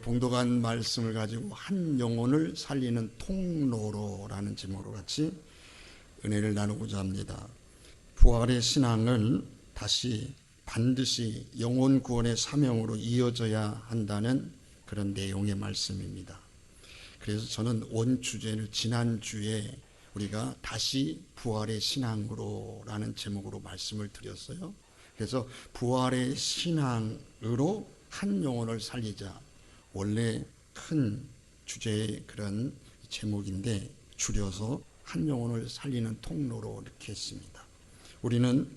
봉독한 말씀을 가지고 한 영혼을 살리는 통로로라는 제목으로 같이 은혜를 나누고자 합니다. 부활의 신앙을 다시 반드시 영혼 구원의 사명으로 이어져야 한다는 그런 내용의 말씀입니다. 그래서 저는 원 주제를 지난주에 우리가 다시 부활의 신앙으로라는 제목으로 말씀을 드렸어요. 그래서 부활의 신앙으로 한 영혼을 살리자. 원래 큰 주제의 그런 제목인데 줄여서 한 영혼을 살리는 통로로 이렇게 했습니다. 우리는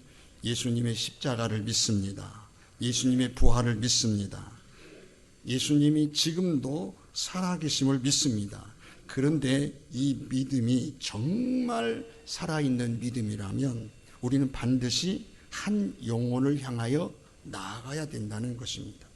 예수님의 십자가를 믿습니다. 예수님의 부활을 믿습니다. 예수님이 지금도 살아계심을 믿습니다. 그런데 이 믿음이 정말 살아있는 믿음이라면 우리는 반드시 한 영혼을 향하여 나아가야 된다는 것입니다.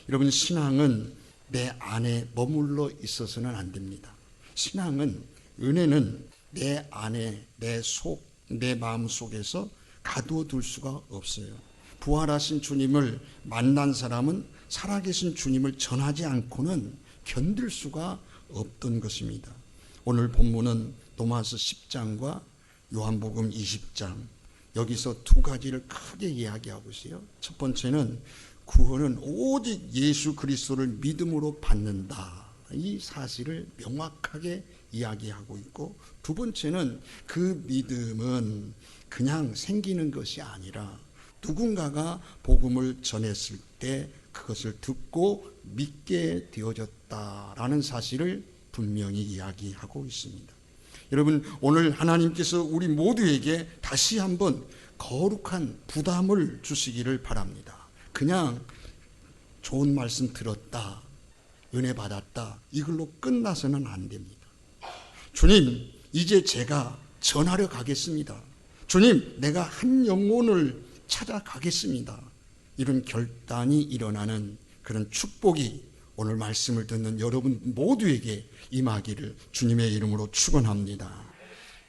여러분, 신앙은 내 안에 머물러 있어서는 안 됩니다. 신앙은, 은혜는 내 안에, 내 속, 내 마음 속에서 가둬둘 수가 없어요. 부활하신 주님을 만난 사람은 살아계신 주님을 전하지 않고는 견딜 수가 없던 것입니다. 오늘 본문은 로마서 10장과 요한복음 20장, 여기서 두 가지를 크게 이야기하고 있어요. 첫 번째는 구원은 오직 예수 그리스도를 믿음으로 받는다, 이 사실을 명확하게 이야기하고 있고, 두 번째는 그 믿음은 그냥 생기는 것이 아니라 누군가가 복음을 전했을 때 그것을 듣고 믿게 되어졌다라는 사실을 분명히 이야기하고 있습니다. 여러분, 오늘 하나님께서 우리 모두에게 다시 한번 거룩한 부담을 주시기를 바랍니다. 그냥 좋은 말씀 들었다, 은혜 받았다, 이걸로 끝나서는 안 됩니다. 주님, 이제 제가 전하러 가겠습니다. 주님, 내가 한 영혼을 찾아가겠습니다. 이런 결단이 일어나는 그런 축복이 오늘 말씀을 듣는 여러분 모두에게 임하기를 주님의 이름으로 축원합니다.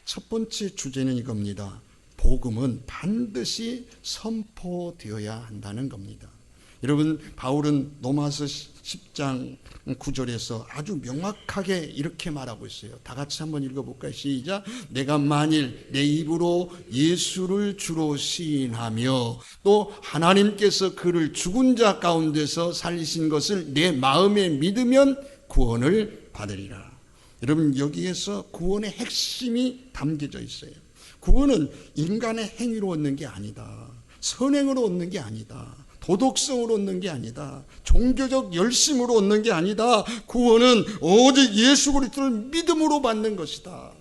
첫 번째 주제는 이겁니다. 복음은 반드시 선포되어야 한다는 겁니다. 여러분, 바울은 로마서 10장 9절에서 아주 명확하게 이렇게 말하고 있어요. 다 같이 한번 읽어볼까요? 시작. 내가 만일 내 입으로 예수를 주로 시인하며 또 하나님께서 그를 죽은 자 가운데서 살리신 것을 내 마음에 믿으면 구원을 받으리라. 여러분, 여기에서 구원의 핵심이 담겨져 있어요. 구원은 인간의 행위로 얻는 게 아니다. 선행으로 얻는 게 아니다. 도덕성으로 얻는 게 아니다. 종교적 열심으로 얻는 게 아니다. 구원은 오직 예수 그리스도를 믿음으로 받는 것이다.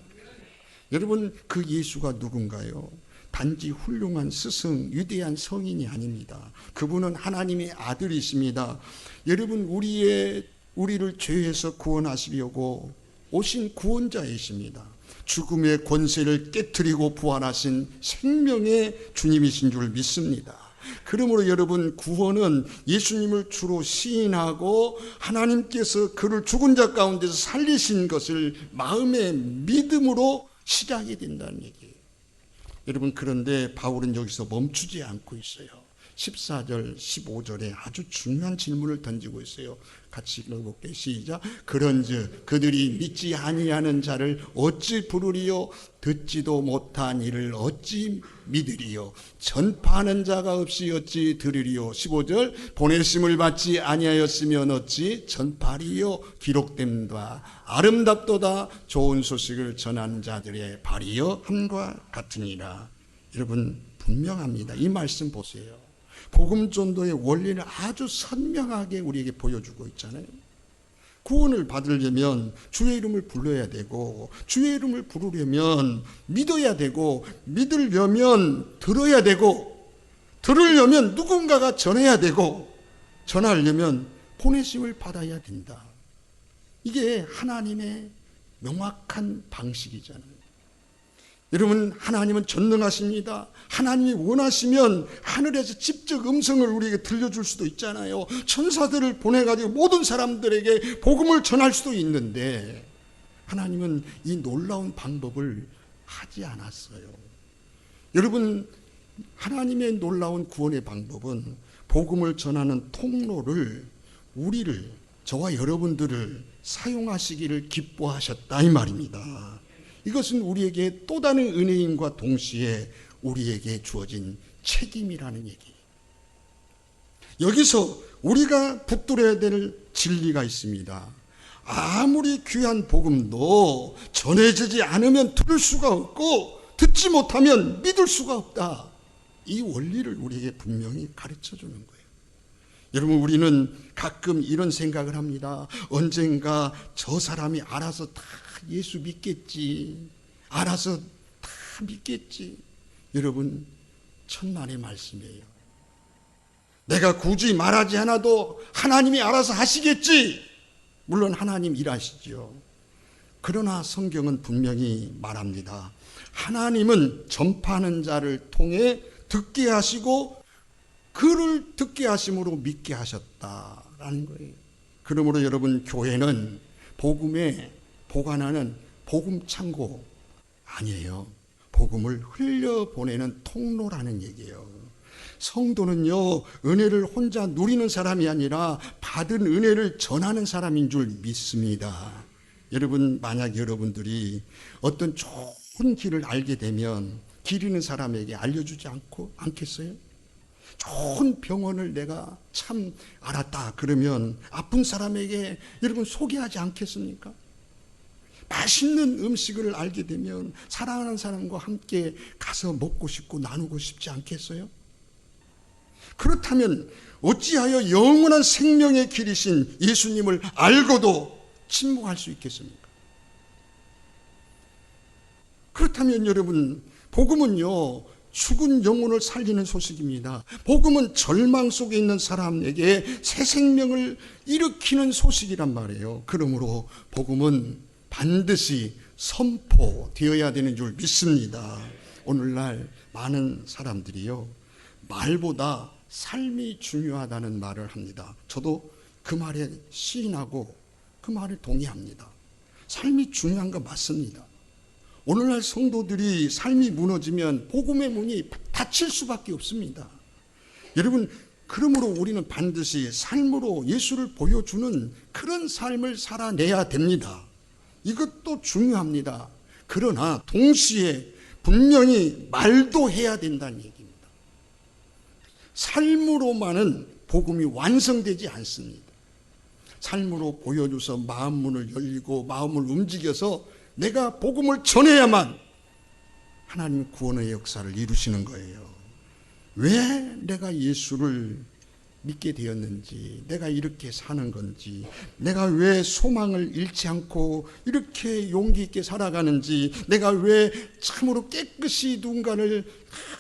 여러분, 그 예수가 누군가요? 단지 훌륭한 스승, 위대한 성인이 아닙니다. 그분은 하나님의 아들이십니다. 여러분, 우리를 죄에서 구원하시려고 오신 구원자이십니다. 죽음의 권세를 깨트리고 부활하신 생명의 주님이신 줄 믿습니다. 그러므로 여러분, 구원은 예수님을 주로 시인하고 하나님께서 그를 죽은 자 가운데서 살리신 것을 마음의 믿음으로 시작이 된다는 얘기예요. 여러분, 그런데 바울은 여기서 멈추지 않고 있어요. 14절, 15절에 아주 중요한 질문을 던지고 있어요. 같이 읽어볼게요. 시작. 그런즉 그들이 믿지 아니하는 자를 어찌 부르리요? 듣지도 못한 이를 어찌 믿으리요? 전파하는 자가 없이 어찌 들으리요? 15절. 보내심을 받지 아니하였으면 어찌 전파리요? 기록된 바 아름답도다 좋은 소식을 전하는 자들의 발이요 함과 같으니라. 여러분, 분명합니다. 이 말씀 보세요. 복음 전도의 원리를 아주 선명하게 우리에게 보여주고 있잖아요. 구원을 받으려면 주의 이름을 불러야 되고, 주의 이름을 부르려면 믿어야 되고, 믿으려면 들어야 되고, 들으려면 누군가가 전해야 되고, 전하려면 보내심을 받아야 된다. 이게 하나님의 명확한 방식이잖아요. 여러분, 하나님은 전능하십니다. 하나님이 원하시면 하늘에서 직접 음성을 우리에게 들려줄 수도 있잖아요. 천사들을 보내가지고 모든 사람들에게 복음을 전할 수도 있는데 하나님은 이 놀라운 방법을 하지 않았어요. 여러분, 하나님의 놀라운 구원의 방법은 복음을 전하는 통로를 우리를 저와 여러분들을 사용하시기를 기뻐하셨다 이 말입니다. 이것은 우리에게 또 다른 은혜임과 동시에 우리에게 주어진 책임이라는 얘기. 여기서 우리가 붙들어야 될 진리가 있습니다. 아무리 귀한 복음도 전해지지 않으면 들을 수가 없고 듣지 못하면 믿을 수가 없다. 이 원리를 우리에게 분명히 가르쳐 주는 거예요. 여러분, 우리는 가끔 이런 생각을 합니다. 언젠가 저 사람이 알아서 다 예수 믿겠지. 알아서 다 믿겠지. 여러분, 천만의 말씀이에요. 내가 굳이 말하지 않아도 하나님이 알아서 하시겠지. 물론 하나님 일하시죠. 그러나 성경은 분명히 말합니다. 하나님은 전파하는 자를 통해 듣게 하시고 그를 듣게 하심으로 믿게 하셨다라는 거예요. 그러므로 여러분, 교회는 복음에 보관하는 복음 창고 아니에요. 복음을 흘려보내는 통로라는 얘기예요. 성도는요, 은혜를 혼자 누리는 사람이 아니라 받은 은혜를 전하는 사람인 줄 믿습니다. 여러분, 만약 여러분들이 어떤 좋은 길을 알게 되면 길 잃는 사람에게 알려주지 않겠어요? 좋은 병원을 내가 참 알았다 그러면 아픈 사람에게 여러분 소개하지 않겠습니까? 맛있는 음식을 알게 되면 사랑하는 사람과 함께 가서 먹고 싶고 나누고 싶지 않겠어요? 그렇다면 어찌하여 영원한 생명의 길이신 예수님을 알고도 침묵할 수 있겠습니까? 그렇다면 여러분, 복음은요, 죽은 영혼을 살리는 소식입니다. 복음은 절망 속에 있는 사람에게 새 생명을 일으키는 소식이란 말이에요. 그러므로 복음은 반드시 선포되어야 되는 줄 믿습니다. 오늘날 많은 사람들이요, 말보다 삶이 중요하다는 말을 합니다. 저도 그 말에 시인하고 그 말에 동의합니다. 삶이 중요한 거 맞습니다. 오늘날 성도들이 삶이 무너지면 복음의 문이 닫힐 수밖에 없습니다. 여러분, 그러므로 우리는 반드시 삶으로 예수를 보여주는 그런 삶을 살아내야 됩니다. 이것도 중요합니다. 그러나 동시에 분명히 말도 해야 된다는 얘기입니다. 삶으로만은 복음이 완성되지 않습니다. 삶으로 보여줘서 마음 문을 열리고 마음을 움직여서 내가 복음을 전해야만 하나님 구원의 역사를 이루시는 거예요. 왜 내가 예수를 믿게 되었는지, 내가 이렇게 사는 건지, 내가 왜 소망을 잃지 않고 이렇게 용기 있게 살아가는지, 내가 왜 참으로 깨끗이 누군가를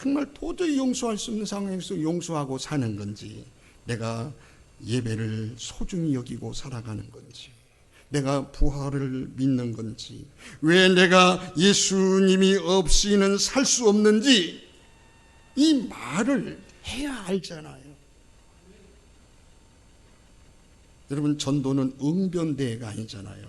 정말 도저히 용서할 수 없는 상황에서 용서하고 사는 건지, 내가 예배를 소중히 여기고 살아가는 건지, 내가 부활을 믿는 건지, 왜 내가 예수님이 없이는 살 수 없는지, 이 말을 해야 알잖아요. 여러분, 전도는 응변대회가 아니잖아요.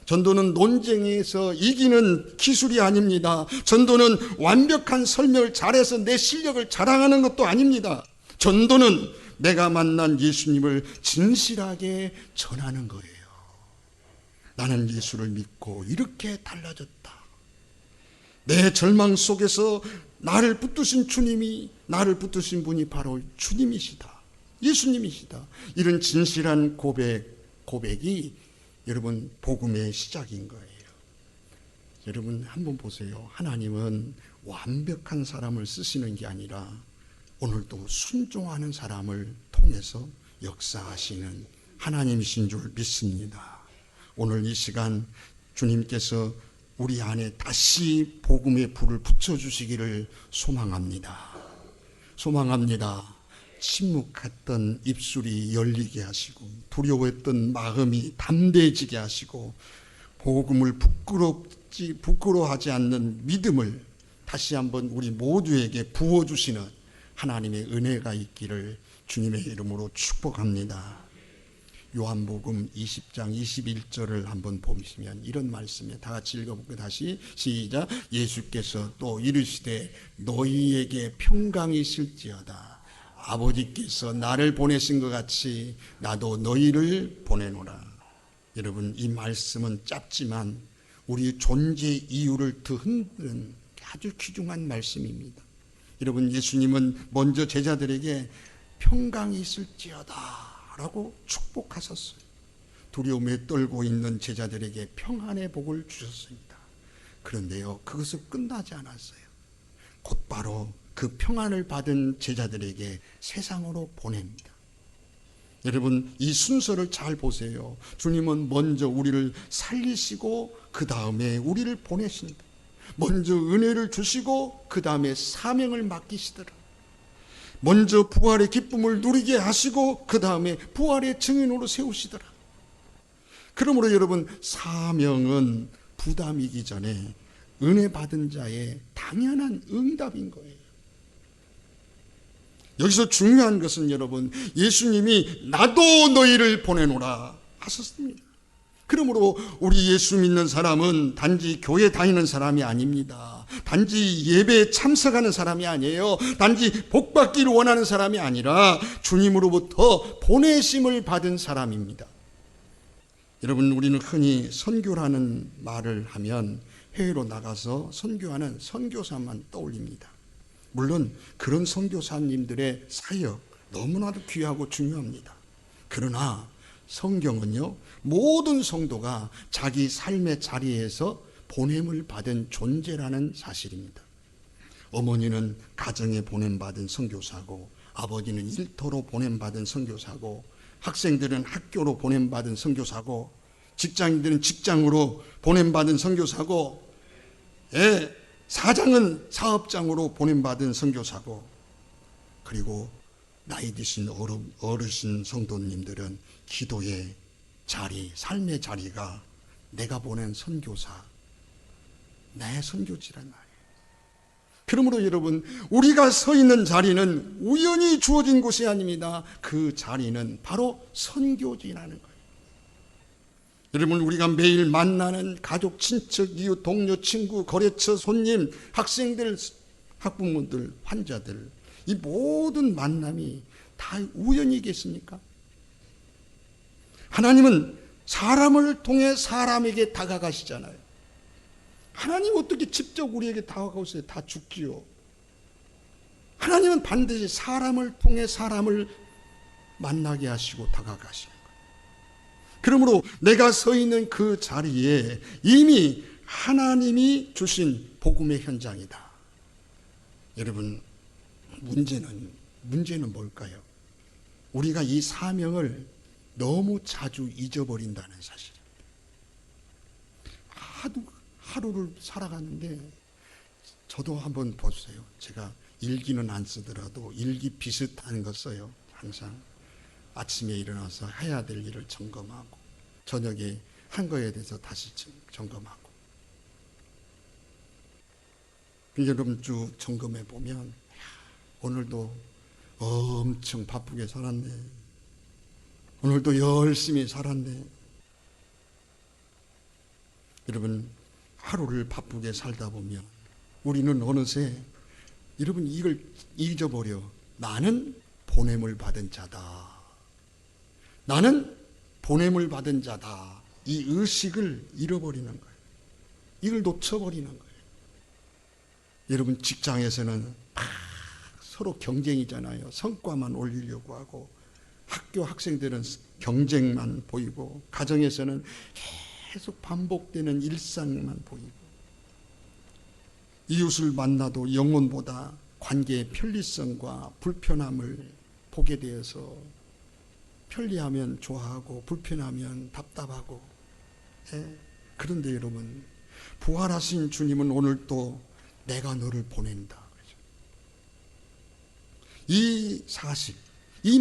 전도는 논쟁에서 이기는 기술이 아닙니다. 전도는 완벽한 설명을 잘해서 내 실력을 자랑하는 것도 아닙니다. 전도는 내가 만난 예수님을 진실하게 전하는 거예요. 나는 예수를 믿고 이렇게 달라졌다. 내 절망 속에서 나를 붙드신 주님이, 나를 붙드신 분이 바로 주님이시다. 예수님이시다. 이런 진실한 고백이 여러분 복음의 시작인 거예요. 여러분 한번 보세요. 하나님은 완벽한 사람을 쓰시는 게 아니라 오늘도 순종하는 사람을 통해서 역사하시는 하나님이신 줄 믿습니다. 오늘 이 시간 주님께서 우리 안에 다시 복음의 불을 붙여주시기를 소망합니다. 소망합니다. 침묵했던 입술이 열리게 하시고 두려워했던 마음이 담대해지게 하시고 복음을 부끄러워하지 않는 믿음을 다시 한번 우리 모두에게 부어주시는 하나님의 은혜가 있기를 주님의 이름으로 축복합니다. 요한복음 20장 21절을 한번 보시면 이런 말씀에 다 같이 읽어볼게요. 다시 시작. 예수께서 또 이르시되 너희에게 평강이 있을지어다. 아버지께서 나를 보내신 것 같이 나도 너희를 보내노라. 여러분, 이 말씀은 짧지만 우리 존재 이유를 더 흔드는 아주 귀중한 말씀입니다. 여러분, 예수님은 먼저 제자들에게 평강이 있을지어다 라고 축복하셨어요. 두려움에 떨고 있는 제자들에게 평안의 복을 주셨습니다. 그런데요, 그것은 끝나지 않았어요. 곧바로 그 평안을 받은 제자들에게 세상으로 보냅니다. 여러분, 이 순서를 잘 보세요. 주님은 먼저 우리를 살리시고 그 다음에 우리를 보내신다. 먼저 은혜를 주시고 그 다음에 사명을 맡기시더라. 먼저 부활의 기쁨을 누리게 하시고 그 다음에 부활의 증인으로 세우시더라. 그러므로 여러분, 사명은 부담이기 전에 은혜 받은 자의 당연한 응답인 거예요. 여기서 중요한 것은 여러분, 예수님이 나도 너희를 보내노라 하셨습니다. 그러므로 우리 예수 믿는 사람은 단지 교회 다니는 사람이 아닙니다. 단지 예배에 참석하는 사람이 아니에요. 단지 복 받기를 원하는 사람이 아니라 주님으로부터 보내심을 받은 사람입니다. 여러분, 우리는 흔히 선교라는 말을 하면 해외로 나가서 선교하는 선교사만 떠올립니다. 물론 그런 선교사님들의 사역 너무나도 귀하고 중요합니다. 그러나 성경은요, 모든 성도가 자기 삶의 자리에서 보냄을 받은 존재라는 사실입니다. 어머니는 가정에 보냄받은 선교사고, 아버지는 일터로 보냄받은 선교사고, 학생들은 학교로 보냄받은 선교사고, 직장인들은 직장으로 보냄받은 선교사고, 사장은 사업장으로 보냄받은 선교사고, 그리고 나이 드신 어르신 성도님들은 기도의 자리, 삶의 자리가 내가 보낸 선교사, 내 선교지란 말이에요. 그러므로 여러분, 우리가 서 있는 자리는 우연히 주어진 곳이 아닙니다. 그 자리는 바로 선교지라는 거예요. 여러분, 우리가 매일 만나는 가족, 친척, 이웃, 동료, 친구, 거래처, 손님, 학생들, 학부모들, 환자들, 이 모든 만남이 다 우연이겠습니까? 하나님은 사람을 통해 사람에게 다가가시잖아요. 하나님 어떻게 직접 우리에게 다가오세요? 다 죽지요. 하나님은 반드시 사람을 통해 사람을 만나게 하시고 다가가시는 거예요. 그러므로 내가 서 있는 그 자리에 이미 하나님이 주신 복음의 현장이다. 여러분, 문제는 뭘까요? 우리가 이 사명을 너무 자주 잊어버린다는 사실입니다. 하루를 살아가는데, 저도 한번 보세요. 제가 일기는 안 쓰더라도 일기 비슷한 거 써요. 항상 아침에 일어나서 해야 될 일을 점검하고, 저녁에 한 거에 대해서 다시 점검하고. 여러분, 쭉 점검해 보면 오늘도 엄청 바쁘게 살았네, 오늘도 열심히 살았네. 여러분, 하루를 바쁘게 살다 보면 우리는 어느새 여러분 이걸 잊어버려. 나는 보냄을 받은 자다. 나는 보냄을 받은 자다. 이 의식을 잃어버리는 거예요. 이걸 놓쳐버리는 거예요. 여러분, 직장에서는 막 서로 경쟁이잖아요. 성과만 올리려고 하고, 학교 학생들은 경쟁만 보이고, 가정에서는 계속 반복되는 일상만 보이고, 이웃을 만나도 영혼보다 관계의 편리성과 불편함을 보게 되어서 편리하면 좋아하고 불편하면 답답하고. 그런데 여러분, 부활하신 주님은 오늘 또 내가 너를 보낸다. 이 사실, 이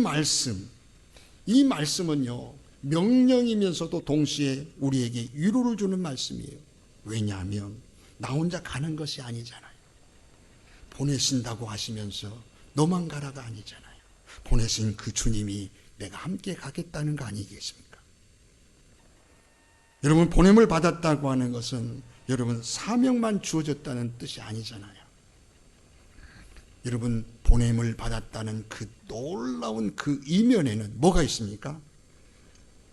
말씀은요, 명령이면서도 동시에 우리에게 위로를 주는 말씀이에요. 왜냐하면 나 혼자 가는 것이 아니잖아요. 보내신다고 하시면서 너만 가라가 아니잖아요. 보내신 그 주님이 내가 함께 가겠다는 거 아니겠습니까? 여러분, 보냄을 받았다고 하는 것은 여러분 사명만 주어졌다는 뜻이 아니잖아요. 여러분, 보냄을 받았다는 그 놀라운 그 이면에는 뭐가 있습니까?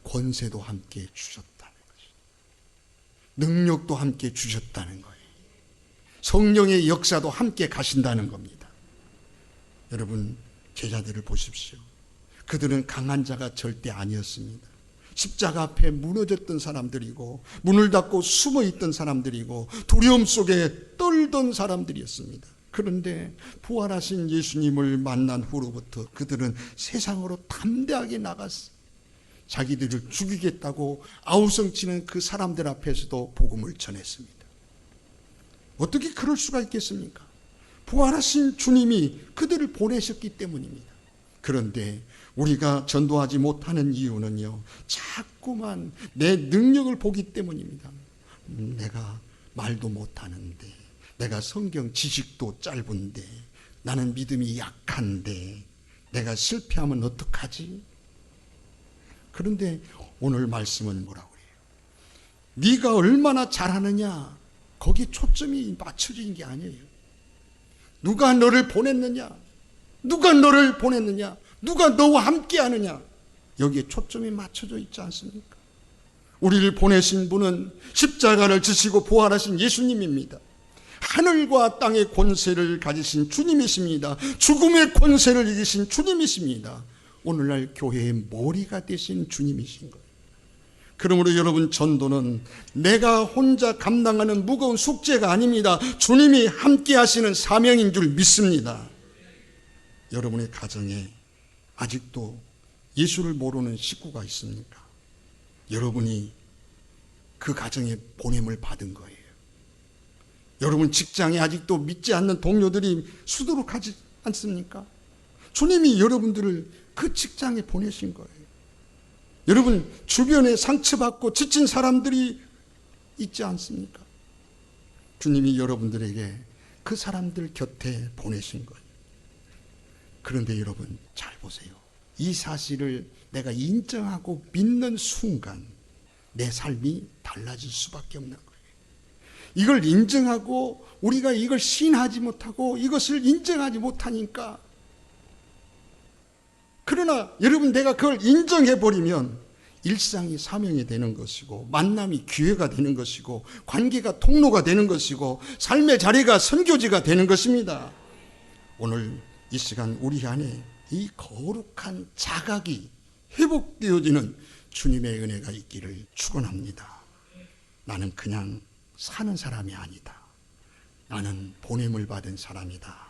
권세도 함께 주셨다는 것이죠. 능력도 함께 주셨다는 거예요. 성령의 역사도 함께 가신다는 겁니다. 여러분, 제자들을 보십시오. 그들은 강한 자가 절대 아니었습니다. 십자가 앞에 무너졌던 사람들이고, 문을 닫고 숨어 있던 사람들이고, 두려움 속에 떨던 사람들이었습니다. 그런데 부활하신 예수님을 만난 후로부터 그들은 세상으로 담대하게 나갔어요. 자기들을 죽이겠다고 아우성치는 그 사람들 앞에서도 복음을 전했습니다. 어떻게 그럴 수가 있겠습니까? 부활하신 주님이 그들을 보내셨기 때문입니다. 그런데 우리가 전도하지 못하는 이유는요, 자꾸만 내 능력을 보기 때문입니다. 내가 말도 못하는데, 내가 성경 지식도 짧은데, 나는 믿음이 약한데, 내가 실패하면 어떡하지? 그런데 오늘 말씀은 뭐라고 해요? 네가 얼마나 잘하느냐, 거기에 초점이 맞춰진 게 아니에요. 누가 너를 보냈느냐? 누가 너를 보냈느냐? 누가 너와 함께 하느냐? 여기에 초점이 맞춰져 있지 않습니까? 우리를 보내신 분은 십자가를 지시고 부활하신 예수님입니다. 하늘과 땅의 권세를 가지신 주님이십니다. 죽음의 권세를 이기신 주님이십니다. 오늘날 교회의 머리가 되신 주님이신 거예요. 그러므로 여러분, 전도는 내가 혼자 감당하는 무거운 숙제가 아닙니다. 주님이 함께 하시는 사명인 줄 믿습니다. 여러분의 가정에 아직도 예수를 모르는 식구가 있습니까? 여러분이 그 가정에 보냄을 받은 거예요. 여러분 직장에 아직도 믿지 않는 동료들이 수두룩하지 않습니까? 주님이 여러분들을 그 직장에 보내신 거예요. 여러분 주변에 상처받고 지친 사람들이 있지 않습니까? 주님이 여러분들에게 그 사람들 곁에 보내신 거예요. 그런데 여러분 잘 보세요. 이 사실을 내가 인정하고 믿는 순간 내 삶이 달라질 수밖에 없는 거예요. 이걸 인정하고 우리가 이걸 시인하지 못하고 이것을 인정하지 못하니까, 그러나 여러분 내가 그걸 인정해버리면 일상이 사명이 되는 것이고, 만남이 기회가 되는 것이고, 관계가 통로가 되는 것이고, 삶의 자리가 선교지가 되는 것입니다. 오늘 이 시간 우리 안에 이 거룩한 자각이 회복되어지는 주님의 은혜가 있기를 축원합니다. 나는 그냥 사는 사람이 아니다. 나는 보냄을 받은 사람이다.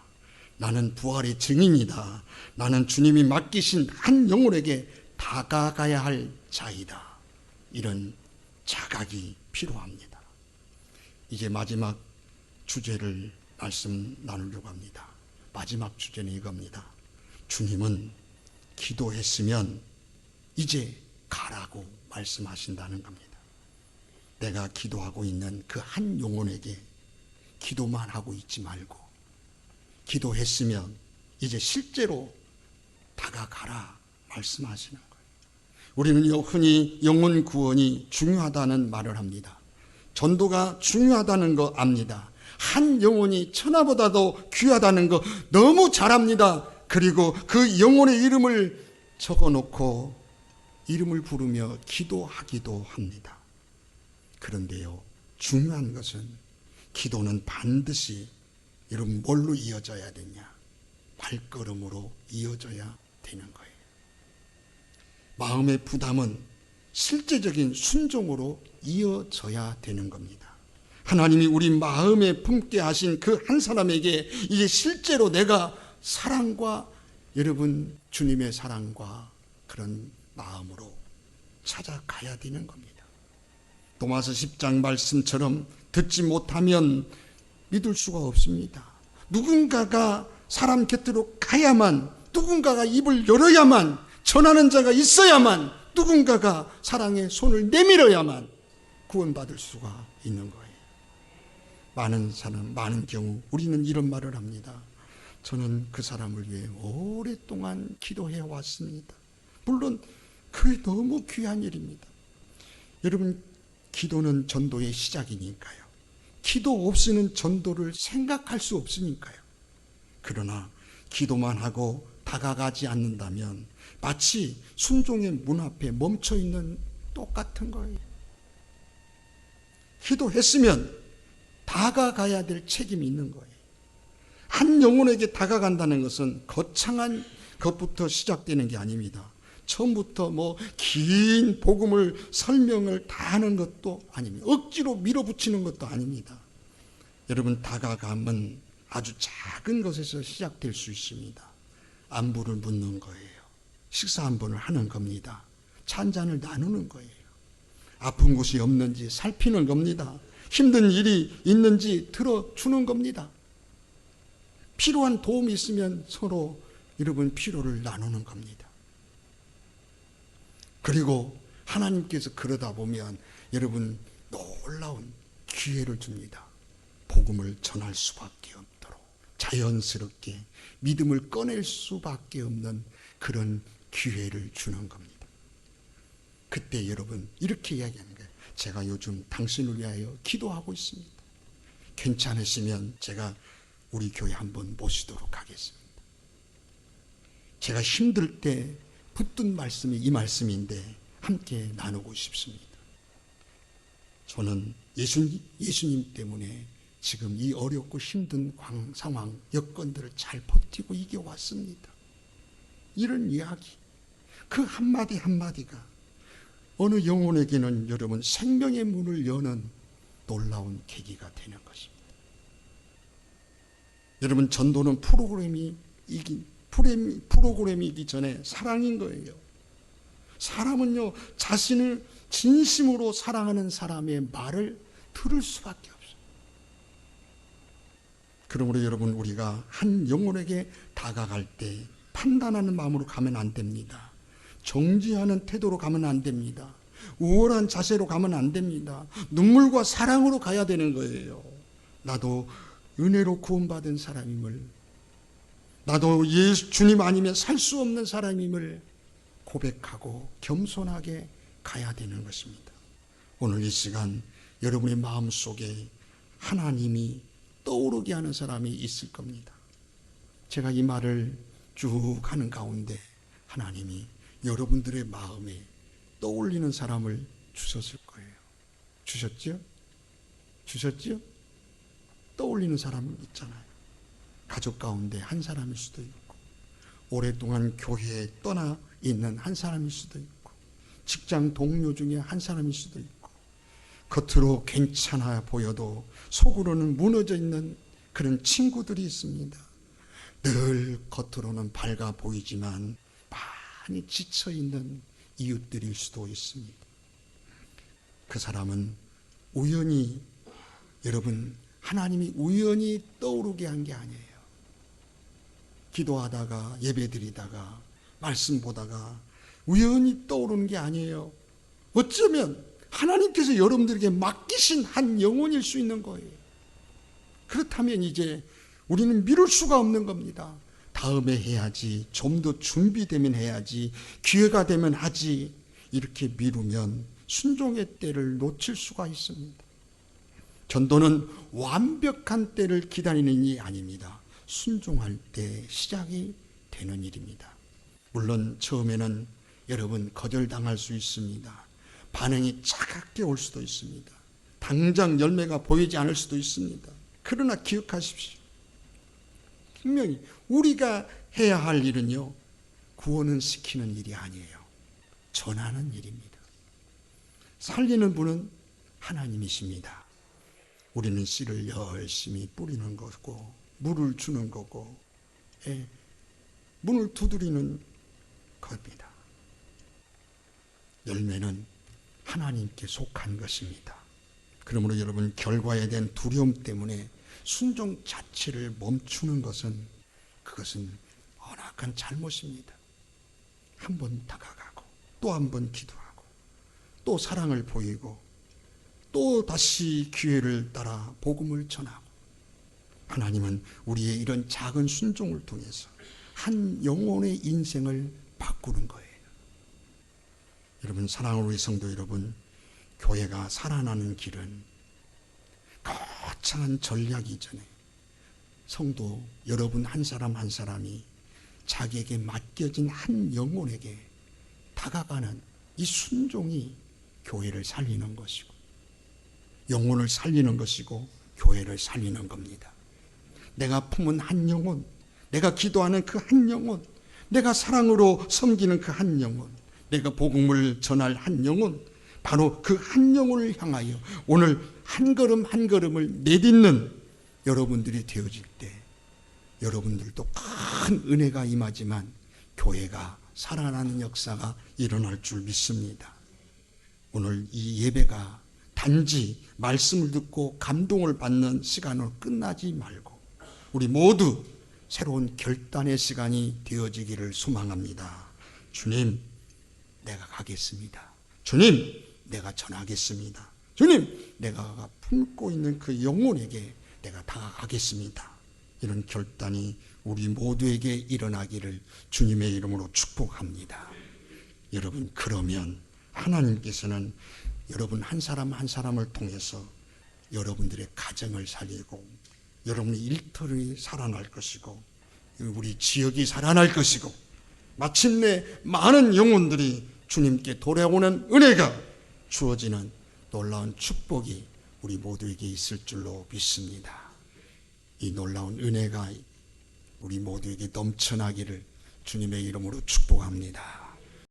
나는 부활의 증인이다. 나는 주님이 맡기신 한 영혼에게 다가가야 할 자이다. 이런 자각이 필요합니다. 이제 마지막 주제를 말씀 나누려고 합니다. 마지막 주제는 이겁니다. 주님은 기도했으면 이제 가라고 말씀하신다는 겁니다. 내가 기도하고 있는 그 한 영혼에게 기도만 하고 있지 말고, 기도했으면 이제 실제로 다가가라 말씀하시는 거예요. 우리는 흔히 영혼 구원이 중요하다는 말을 합니다. 전도가 중요하다는 거 압니다. 한 영혼이 천하보다도 귀하다는 거 너무 잘 압니다. 그리고 그 영혼의 이름을 적어놓고 이름을 부르며 기도하기도 합니다. 그런데요, 중요한 것은 기도는 반드시 여러분 뭘로 이어져야 되냐? 발걸음으로 이어져야 되는 거예요. 마음의 부담은 실제적인 순종으로 이어져야 되는 겁니다. 하나님이 우리 마음에 품게 하신 그 한 사람에게 이제 실제로 내가 사랑과, 여러분 주님의 사랑과 그런 마음으로 찾아가야 되는 겁니다. 도마서 10장 말씀처럼 듣지 못하면 믿을 수가 없습니다. 누군가가 사람 곁으로 가야만, 누군가가 입을 열어야만, 전하는 자가 있어야만, 누군가가 사랑의 손을 내밀어야만 구원받을 수가 있는 거예요. 많은 경우 우리는 이런 말을 합니다. 저는 그 사람을 위해 오랫동안 기도해 왔습니다. 물론 그게 너무 귀한 일입니다. 여러분, 기도는 전도의 시작이니까요. 기도 없이는 전도를 생각할 수 없으니까요. 그러나 기도만 하고 다가가지 않는다면 마치 순종의 문 앞에 멈춰 있는 똑같은 거예요. 기도했으면 다가가야 될 책임이 있는 거예요. 한 영혼에게 다가간다는 것은 거창한 것부터 시작되는 게 아닙니다. 처음부터 긴 복음을 설명을 다 하는 것도 아닙니다. 억지로 밀어붙이는 것도 아닙니다. 여러분, 다가감은 아주 작은 것에서 시작될 수 있습니다. 안부를 묻는 거예요. 식사 한 번을 하는 겁니다. 차 한 잔을 나누는 거예요. 아픈 곳이 없는지 살피는 겁니다. 힘든 일이 있는지 들어주는 겁니다. 필요한 도움이 있으면 서로 여러분 필요를 나누는 겁니다. 그리고 하나님께서 그러다 보면 여러분 놀라운 기회를 줍니다. 복음을 전할 수밖에 없도록 자연스럽게 믿음을 꺼낼 수밖에 없는 그런 기회를 주는 겁니다. 그때 여러분 이렇게 이야기하는 거예요. 제가 요즘 당신을 위하여 기도하고 있습니다. 괜찮으시면 제가 우리 교회 한번 모시도록 하겠습니다. 제가 힘들 때 붙든 말씀이 이 말씀인데 함께 나누고 싶습니다. 저는 예수님 때문에 지금 이 어렵고 힘든 상황, 여건들을 잘 버티고 이겨왔습니다. 이런 이야기, 그 한마디 한마디가 어느 영혼에게는 여러분 생명의 문을 여는 놀라운 계기가 되는 것입니다. 여러분, 전도는 프로그램이기 전에 사랑인 거예요. 사람은요, 자신을 진심으로 사랑하는 사람의 말을 들을 수밖에 없어요. 그러므로 여러분, 우리가 한 영혼에게 다가갈 때 판단하는 마음으로 가면 안 됩니다. 정지하는 태도로 가면 안 됩니다. 우월한 자세로 가면 안 됩니다. 눈물과 사랑으로 가야 되는 거예요. 나도 은혜로 구원받은 사람임을, 나도 예수 주님 아니면 살 수 없는 사람임을 고백하고 겸손하게 가야 되는 것입니다. 오늘 이 시간 여러분의 마음속에 하나님이 떠오르게 하는 사람이 있을 겁니다. 제가 이 말을 쭉 하는 가운데 하나님이 여러분들의 마음에 떠올리는 사람을 주셨을 거예요. 주셨죠? 주셨죠? 떠올리는 사람은 있잖아요. 가족 가운데 한 사람일 수도 있고, 오랫동안 교회에 떠나 있는 한 사람일 수도 있고, 직장 동료 중에 한 사람일 수도 있고, 겉으로 괜찮아 보여도 속으로는 무너져 있는 그런 친구들이 있습니다. 늘 겉으로는 밝아 보이지만 많이 지쳐 있는 이웃들일 수도 있습니다. 그 사람은 우연히, 여러분, 하나님이 우연히 떠오르게 한 게 아니에요. 기도하다가, 예배드리다가, 말씀 보다가 우연히 떠오르는 게 아니에요. 어쩌면 하나님께서 여러분들에게 맡기신 한 영혼일 수 있는 거예요. 그렇다면 이제 우리는 미룰 수가 없는 겁니다. 다음에 해야지, 좀 더 준비되면 해야지, 기회가 되면 하지, 이렇게 미루면 순종의 때를 놓칠 수가 있습니다. 전도는 완벽한 때를 기다리는 일이 아닙니다. 순종할 때 시작이 되는 일입니다. 물론 처음에는 여러분 거절당할 수 있습니다. 반응이 차갑게 올 수도 있습니다. 당장 열매가 보이지 않을 수도 있습니다. 그러나 기억하십시오. 분명히 우리가 해야 할 일은요, 구원은 시키는 일이 아니에요. 전하는 일입니다. 살리는 분은 하나님이십니다. 우리는 씨를 열심히 뿌리는 거고, 물을 주는 거고, 문을 두드리는 겁니다. 열매는 하나님께 속한 것입니다. 그러므로 여러분, 결과에 대한 두려움 때문에 순종 자체를 멈추는 것은, 그것은 언악한 잘못입니다. 한 번 다가가고, 또 한 번 기도하고, 또 사랑을 보이고, 또 다시 기회를 따라 복음을 전하고, 하나님은 우리의 이런 작은 순종을 통해서 한 영혼의 인생을 바꾸는 거예요. 여러분, 사랑하는 우리 성도 여러분, 교회가 살아나는 길은 거창한 전략 이전에 성도 여러분 한 사람 한 사람이 자기에게 맡겨진 한 영혼에게 다가가는 이 순종이 교회를 살리는 것이고, 영혼을 살리는 것이고, 교회를 살리는 겁니다. 내가 품은 한 영혼, 내가 기도하는 그 한 영혼, 내가 사랑으로 섬기는 그 한 영혼, 내가 복음을 전할 한 영혼, 바로 그 한 영혼을 향하여 오늘 한 걸음 한 걸음을 내딛는 여러분들이 되어질 때 여러분들도 큰 은혜가 임하지만 교회가 살아나는 역사가 일어날 줄 믿습니다. 오늘 이 예배가 단지 말씀을 듣고 감동을 받는 시간으로 끝나지 말고 우리 모두 새로운 결단의 시간이 되어지기를 소망합니다. 주님, 내가 가겠습니다. 주님, 내가 전하겠습니다. 주님, 내가 품고 있는 그 영혼에게 내가 다가가겠습니다. 이런 결단이 우리 모두에게 일어나기를 주님의 이름으로 축복합니다. 여러분, 그러면 하나님께서는 여러분 한 사람 한 사람을 통해서 여러분들의 가정을 살리고 여러분의 일터를 살아날 것이고 우리 지역이 살아날 것이고 마침내 많은 영혼들이 주님께 돌아오는 은혜가 주어지는 놀라운 축복이 우리 모두에게 있을 줄로 믿습니다. 이 놀라운 은혜가 우리 모두에게 넘쳐나기를 주님의 이름으로 축복합니다.